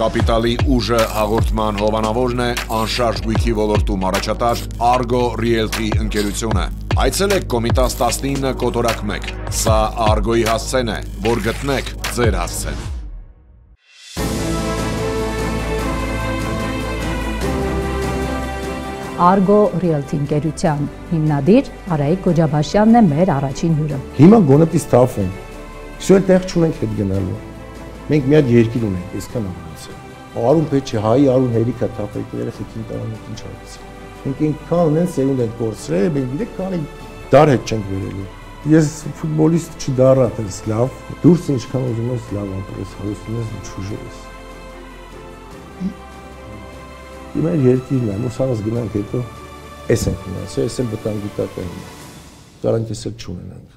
Կապիտալի ուժը հաղորդման հովանավորն է անշարժ գույքի ոլորտում առաջատար Argo Realty ընկերությունը։ Այցելեք Կոմիտաս 19 կոտորակ 1։ Սա Argo-ի հասցեն է, որ գտնեք ձեր հասցեն։ Argo Realty ընկերության հիմնադիր Արայիկ Գոջաբաշյանն է մեր առաջին հյուրը։ Հիմա գոնեպի ստաֆ են։ Սույն տեղ չունենք հետ գնալու։ Մենք մի հատ երկիր ունենք, այսքան ամենացել։ Արուն պետք է հայի, արուն հերիքա թափեք, երեխեքին տանանք ինչ արեցի։ Մենք այնքան ունեն սերունդ ենք կորցրել, մենք գիտեք քանի դար հետ չենք վերելու։ Ես ֆուտբոլիստ չդառա, այդպես լավ, դուրս ինչքան ուզում ես լավ ապրես, հարուստ ես, չուժել ես։ Հիմա երկիրն է, ուսանս գնանք հետո, էս ենք մնացել, էս էլ վտանգի տակ է հիմա։ Կարանք էս էլ չունենանք։